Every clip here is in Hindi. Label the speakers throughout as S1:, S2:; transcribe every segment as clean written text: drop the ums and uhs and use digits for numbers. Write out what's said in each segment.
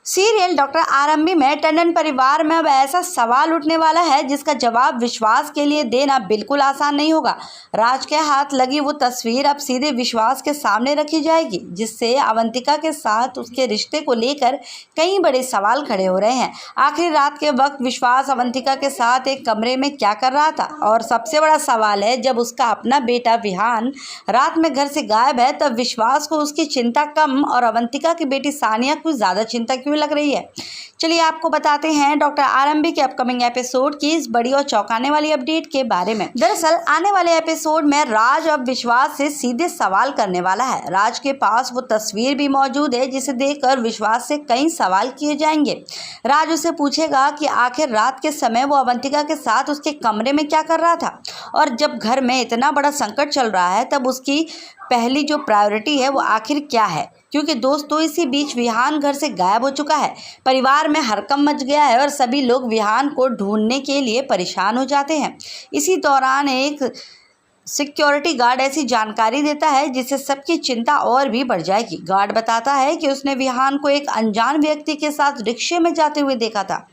S1: सीरियल डॉक्टर आरंभी में टंडन परिवार में अब ऐसा सवाल उठने वाला है जिसका जवाब विश्वास के लिए देना बिल्कुल आसान नहीं होगा। राज के हाथ लगी वो तस्वीर अब सीधे विश्वास के सामने रखी जाएगी, जिससे अवंतिका के साथ उसके रिश्ते को लेकर कई बड़े सवाल खड़े हो रहे हैं। आखिरी रात के वक्त विश्वास अवंतिका के साथ एक कमरे में क्या कर रहा था, और सबसे बड़ा सवाल है जब उसका अपना बेटा विहान रात में घर से गायब है तब विश्वास को उसकी चिंता कम और अवंतिका की बेटी सानिया को ज़्यादा चिंता क्यों लग रही है। चलिए आपको बताते हैं डॉक्टर आरंभी के अपकमिंग एपिसोड की इस बड़ी और चौंकाने वाली अपडेट के बारे में। दरअसल आने वाले एपिसोड में राज अब विश्वास से सीधे सवाल करने वाला है। राज के पास वो तस्वीर भी मौजूद है जिसे देखकर विश्वास से कई सवाल किए जाएंगे। राज उसे पूछेगा कि आखिर रात के समय वो अवंतिका के साथ उसके कमरे में क्या कर रहा था, और जब घर में इतना बड़ा संकट चल रहा है तब उसकी पहली जो प्रायोरिटी है वो आखिर क्या है। क्योंकि दोस्तों इसी बीच विहान घर से गायब हो चुका है। परिवार में हड़कंप मच गया है और सभी लोग विहान को ढूंढने के लिए परेशान हो जाते हैं। इसी दौरान एक सिक्योरिटी गार्ड ऐसी जानकारी देता है जिससे सबकी चिंता और भी बढ़ जाएगी। गार्ड बताता है कि उसने विहान को एक अनजान व्यक्ति के साथ रिक्शे में जाते हुए देखा था।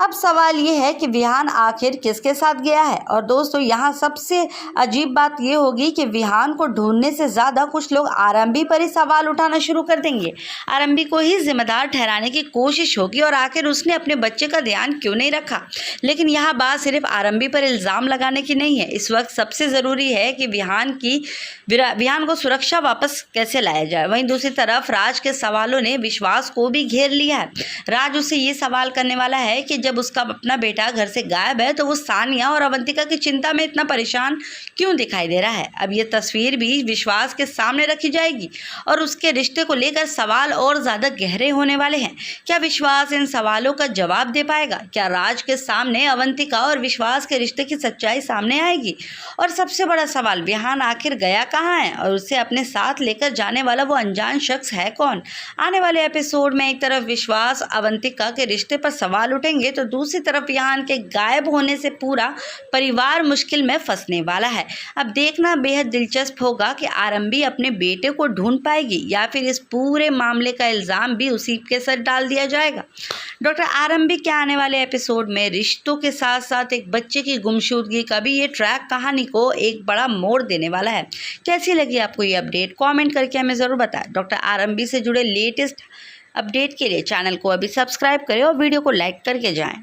S1: अब सवाल ये है कि विहान आखिर किसके साथ गया है। और दोस्तों यहाँ सबसे अजीब बात ये होगी कि विहान को ढूंढने से ज़्यादा कुछ लोग आरंभी पर ही सवाल उठाना शुरू कर देंगे। आरंभी को ही जिम्मेदार ठहराने की कोशिश होगी और आखिर उसने अपने बच्चे का ध्यान क्यों नहीं रखा। लेकिन यहाँ बात सिर्फ आरंभी पर इल्ज़ाम लगाने की नहीं है। इस वक्त सबसे ज़रूरी है कि विहान को सुरक्षा वापस कैसे लाया जाए। वहीं दूसरी तरफ राज के सवालों ने विश्वास को भी घेर लिया है। राज उससे ये सवाल करने वाला है कि जब उसका अपना बेटा घर से गायब है तो वो सानिया और अवंतिका की चिंता में इतना परेशान क्यों दिखाई दे रहा है। अब ये तस्वीर भी विश्वास के सामने रखी जाएगी और उसके रिश्ते को लेकर सवाल और ज़्यादा गहरे होने वाले हैं। क्या विश्वास इन सवालों का जवाब दे पाएगा? क्या राज के सामने अवंतिका और विश्वास के रिश्ते की सच्चाई सामने आएगी? और सबसे बड़ा सवाल, विहान आखिर गया कहाँ है और उसे अपने साथ लेकर जाने वाला वो अनजान शख्स है कौन? आने वाले एपिसोड में एक तरफ विश्वास अवंतिका के रिश्ते पर सवाल उठेंगे तो दूसरी तरफ विहान के गायब होने से पूरा परिवार मुश्किल में फंसने वाला है। अब देखना बेहद दिलचस्प होगा कि आरंभी अपने बेटे को ढूंढ पाएगी या फिर इस पूरे मामले का इल्ज़ाम भी उसी के सर डाल दिया जाएगा। डॉक्टर आरंभी के आने वाले एपिसोड में रिश्तों के साथ साथ एक बच्चे की गुमशुदगी का भी ये ट्रैक कहानी को एक बड़ा मोड़ देने वाला है। कैसी लगी आपको ये अपडेट? कमेंट करके हमें ज़रूर बताएं। डॉक्टर आरंभी से जुड़े लेटेस्ट अपडेट के लिए चैनल को अभी सब्सक्राइब करें और वीडियो को लाइक करके जाएं।